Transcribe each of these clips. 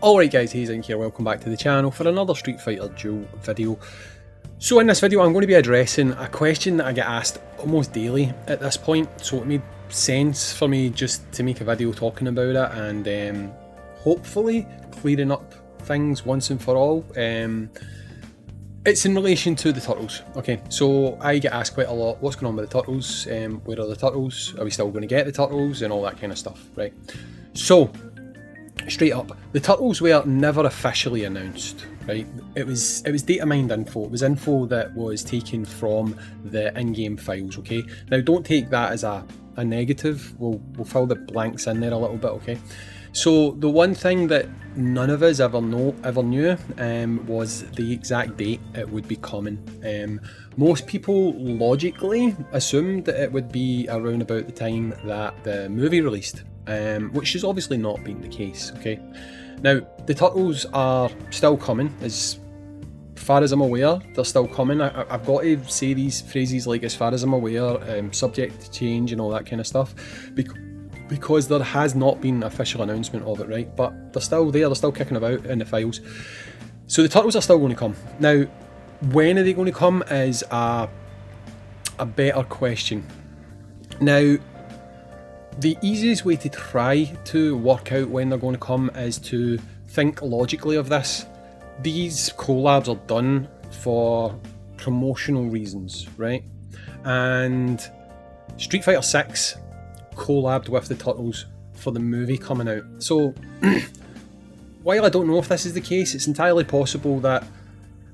Alright guys, Hayzink here, welcome back to the channel for another Street Fighter Duel video. So in this video I'm going to be addressing a question that I get asked almost daily at this point, so it made sense for me just to make a video talking about it and hopefully clearing up things once and for all. It's in relation to the turtles. Okay, so I get asked quite a lot, what's going on with the turtles, where are the turtles, are we still going to get the turtles and all that kind of stuff, right? So straight up, the turtles were never officially announced, right? It was data mined info. It was info that was taken from the in-game files, okay? Now don't take that as a negative. We'll fill the blanks in there a little bit, okay? So the one thing that none of us ever knew was the exact date it would be coming. Most people logically assumed that it would be around about the time that the movie released. Which has obviously not been the case, okay? Now, the turtles are still coming, as far as I'm aware, they're still coming. I've got to say these phrases like, as far as I'm aware, subject to change and all that kind of stuff, because there has not been an official announcement of it, right? But they're still there, they're still kicking about in the files. So the turtles are still going to come. Now, when are they going to come is a better question. Now, the easiest way to try to work out when they're going to come is to think logically of this. These collabs are done for promotional reasons, right? And Street Fighter 6 collabed with the Turtles for the movie coming out. So while I don't know if this is the case, it's entirely possible that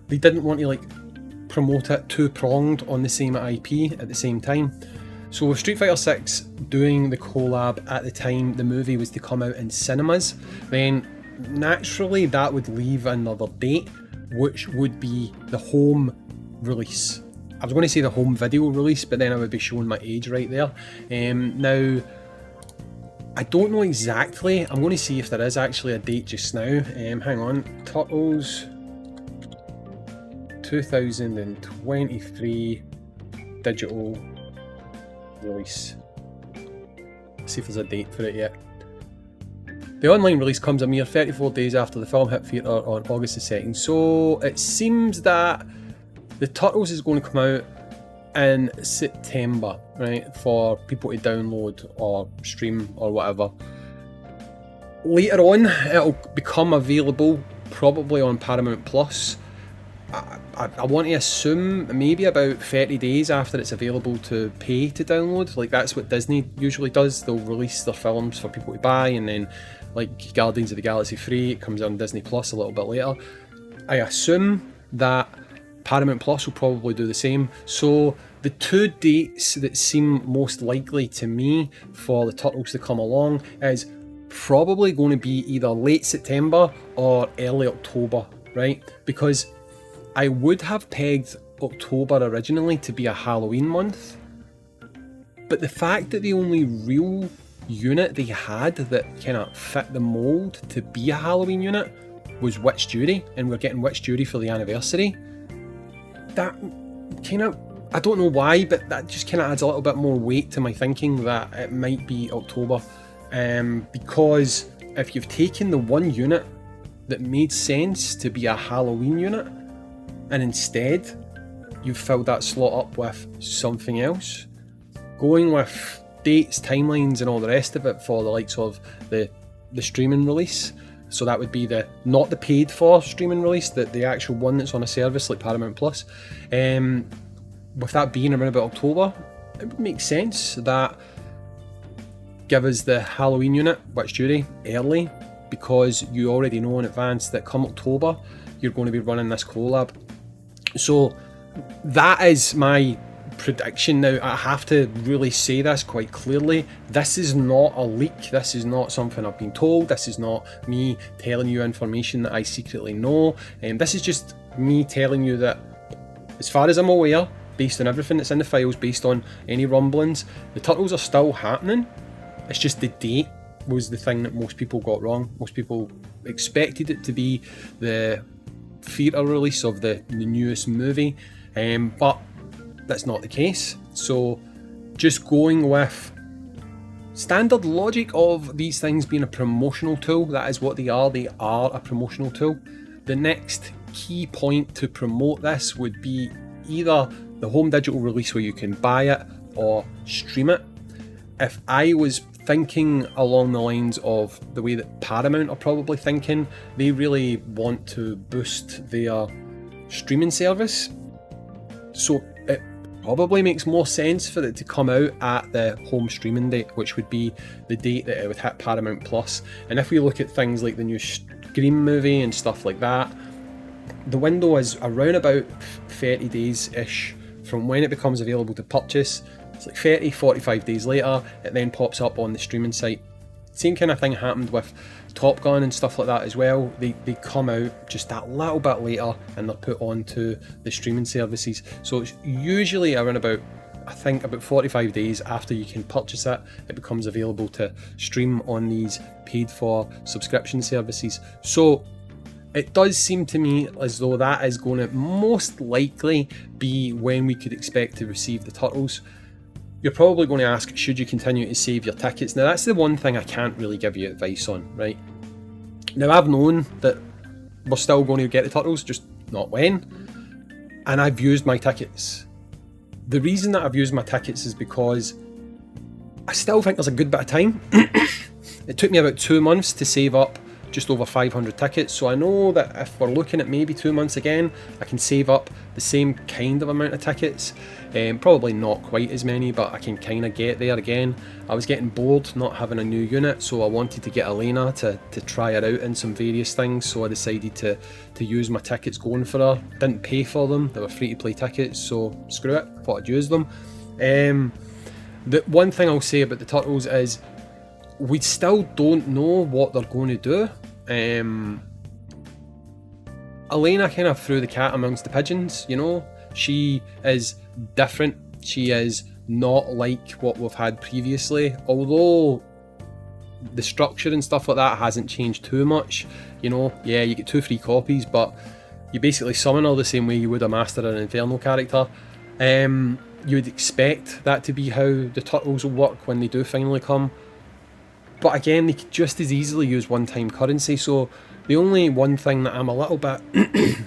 they didn't want to like promote it two-pronged on the same IP at the same time. So with Street Fighter 6 doing the collab at the time the movie was to come out in cinemas, then naturally that would leave another date, which would be the home release. I was going to say the home video release, but then I would be showing my age right there. Now, I don't know exactly. I'm going to see if there is actually a date just now. Hang on, Turtles 2023 digital release. See if there's a date for it yet. The online release comes a mere 34 days after the film hit theatre on August the 2nd, so it seems that the Turtles is going to come out in September, right, for people to download or stream or whatever. Later on it'll become available probably on Paramount Plus. I want to assume maybe about 30 days after it's available to pay to download. Like, that's what Disney usually does. They'll release their films for people to buy, and then like Guardians of the Galaxy 3, it comes on Disney Plus a little bit later. I assume that Paramount Plus will probably do the same. So the two dates that seem most likely to me for the Turtles to come along is probably going to be either late September or early October, right? Because I would have pegged October originally to be a Halloween month, but the fact that the only real unit they had that kind of fit the mould to be a Halloween unit was Witch Judy, and we're getting Witch Judy for the anniversary, that kind of, I don't know why, but that just kind of adds a little bit more weight to my thinking that it might be October, because if you've taken the one unit that made sense to be a Halloween unit, and instead you've filled that slot up with something else, going with dates, timelines and all the rest of it for the likes of the streaming release, so that would be not the paid for streaming release, the actual one that's on a service like Paramount Plus, with that being around about October, it would make sense that give us the Halloween unit, Witch Judy, early, because you already know in advance that come October you're going to be running this collab. So that is my prediction. Now, I have to really say this quite clearly. This is not a leak. This is not something I've been told. This is not me telling you information that I secretly know. This is just me telling you that, as far as I'm aware, based on everything that's in the files, based on any rumblings, the Turtles are still happening. It's just the date was the thing that most people got wrong. Most people expected it to be the theatre release of the newest movie, but that's not the case. So just going with standard logic of these things being a promotional tool, that is what they are a promotional tool. The next key point to promote this would be either the home digital release where you can buy it or stream it. If I was thinking along the lines of the way that Paramount are probably thinking, they really want to boost their streaming service, so it probably makes more sense for it to come out at the home streaming date, which would be the date that it would hit Paramount Plus. And if we look at things like the new Scream movie and stuff like that, the window is around about 30 days-ish from when it becomes available to purchase. It's like 30-45 days later, it then pops up on the streaming site. Same kind of thing happened with Top Gun and stuff like that as well. They come out just that little bit later and they're put onto the streaming services. So it's usually around about, I think, about 45 days after you can purchase it, it becomes available to stream on these paid for subscription services. So it does seem to me as though that is going to most likely be when we could expect to receive the Turtles. You're probably going to ask, should you continue to save your tickets? Now that's the one thing I can't really give you advice on, right? Now I've known that we're still going to get the Turtles, just not when, and I've used my tickets. The reason that I've used my tickets is because I still think there's a good bit of time. It took me about 2 months to save up just over 500 tickets, so I know that if we're looking at maybe 2 months again, I can save up the same kind of amount of tickets. Probably not quite as many, but I can kind of get there again. I was getting bored not having a new unit, so I wanted to get Elena to try her out in some various things, so I decided to use my tickets going for her. Didn't pay for them, they were free to play tickets, so screw it, thought I'd use them. The one thing I'll say about the Turtles is we still don't know what they're going to do. Elena kind of threw the cat amongst the pigeons, you know. She is different. She is not like what we've had previously, although the structure and stuff like that hasn't changed too much. You know, yeah, you get 2 free copies, but you basically summon her the same way you would a Master or an Inferno character. You would expect that to be how the Turtles will work when they do finally come. But again, they could just as easily use one-time currency, so the only one thing that I'm a little bit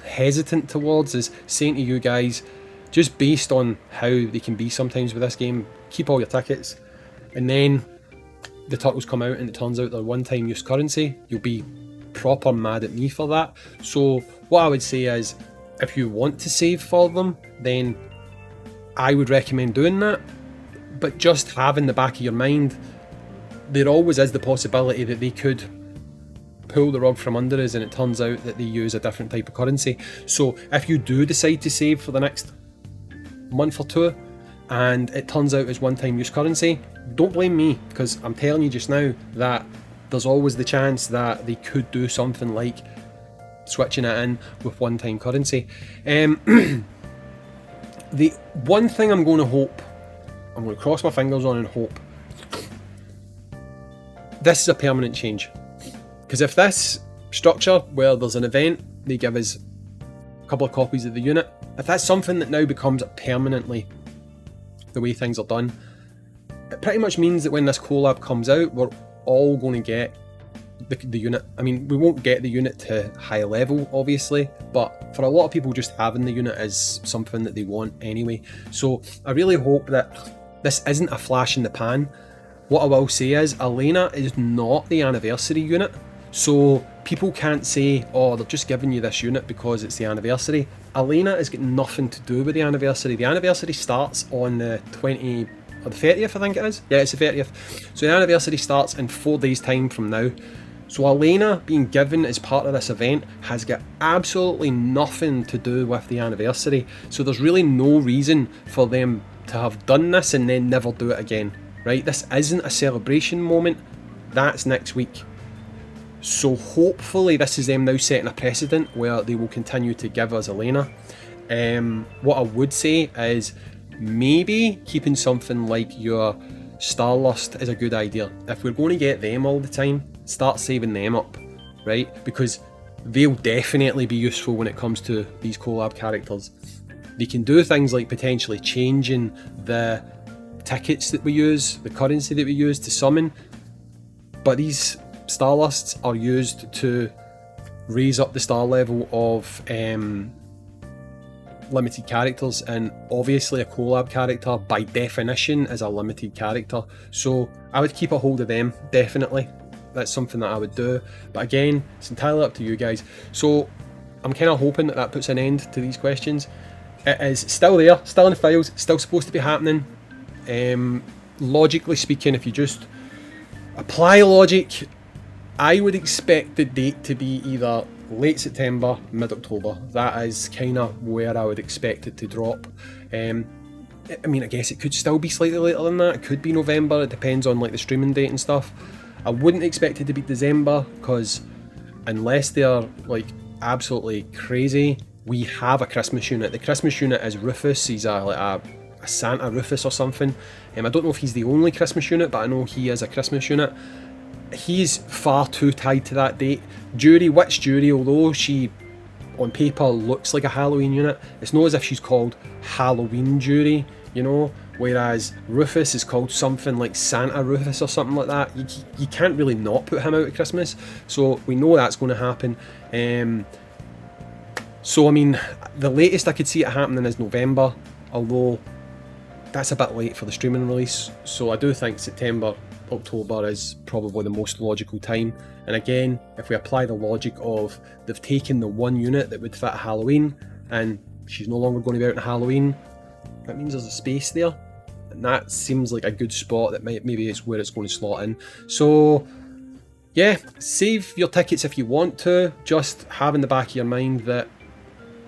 hesitant towards is saying to you guys, just based on how they can be sometimes with this game, keep all your tickets, and then the Turtles come out and it turns out they're one-time use currency, you'll be proper mad at me for that. So what I would say is, if you want to save for them, then I would recommend doing that, but just have in the back of your mind, there always is the possibility that they could pull the rug from under us and it turns out that they use a different type of currency. So if you do decide to save for the next month or 2 and it turns out it's one-time use currency, don't blame me, because I'm telling you just now that there's always the chance that they could do something like switching it in with one-time currency. The one thing I'm going to cross my fingers on and hope, this is a permanent change. Because if this structure, where there's an event, they give us a couple of copies of the unit, if that's something that now becomes permanently the way things are done, it pretty much means that when this collab comes out, we're all going to get the unit. I mean, we won't get the unit to high level, obviously, but for a lot of people, just having the unit is something that they want anyway. So I really hope that this isn't a flash in the pan. What I will say is, Elena is not the anniversary unit, so people can't say, oh, they're just giving you this unit because it's the anniversary. Elena has got nothing to do with the anniversary. The anniversary starts on the 20th or the 30th, I think it is. Yeah, it's the 30th. So the anniversary starts in 4 days' time from now. So Elena being given as part of this event has got absolutely nothing to do with the anniversary. So there's really no reason for them to have done this and then never do it again. Right, this isn't a celebration moment, that's next week. So hopefully this is them now setting a precedent where they will continue to give us Elena. What I would say is maybe keeping something like your Starlust is a good idea. If we're going to get them all the time, start saving them up, right? Because they'll definitely be useful when it comes to these collab characters. They can do things like potentially changing the tickets that we use, the currency that we use to summon, but these star lists are used to raise up the star level of limited characters, and obviously a collab character by definition is a limited character, so I would keep a hold of them, definitely. That's something that I would do, but again, it's entirely up to you guys. So I'm kind of hoping that puts an end to these questions. It is still there, still in the files, still supposed to be happening. Logically speaking, if you just apply logic, I would expect the date to be either late September, mid-October. That is kind of where I would expect it to drop. I mean, I guess it could still be slightly later than that. It could be November. It depends on like the streaming date and stuff. I wouldn't expect it to be December, because unless they're like absolutely crazy, we have a Christmas unit. The Christmas unit is Rufus. He's a Santa Rufus or something. I don't know if he's the only Christmas unit, but I know he is a Christmas unit. He's far too tied to that date. Witch Jury, although she on paper looks like a Halloween unit, it's not as if she's called Halloween Jury, you know, whereas Rufus is called something like Santa Rufus or something like that. You can't really not put him out at Christmas, so we know that's going to happen. So I mean, the latest I could see it happening is November, although that's a bit late for the streaming release, so I do think September, October is probably the most logical time. And again, if we apply the logic of they've taken the one unit that would fit a Halloween and she's no longer going to be out in Halloween, that means there's a space there, and that seems like a good spot that maybe is where it's going to slot in. So yeah, save your tickets if you want to, just have in the back of your mind that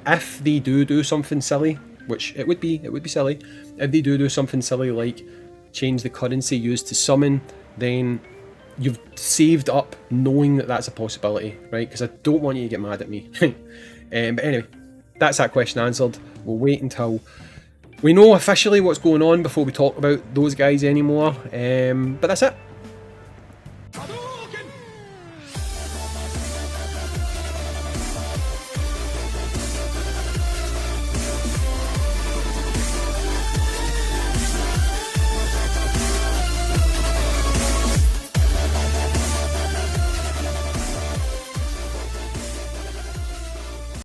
if they do something silly, which it would be silly, if they do something silly like change the currency used to summon, then you've saved up knowing that that's a possibility, right? Because I don't want you to get mad at me. But anyway, that's that question answered. We'll wait until we know officially what's going on before we talk about those guys anymore. But that's it.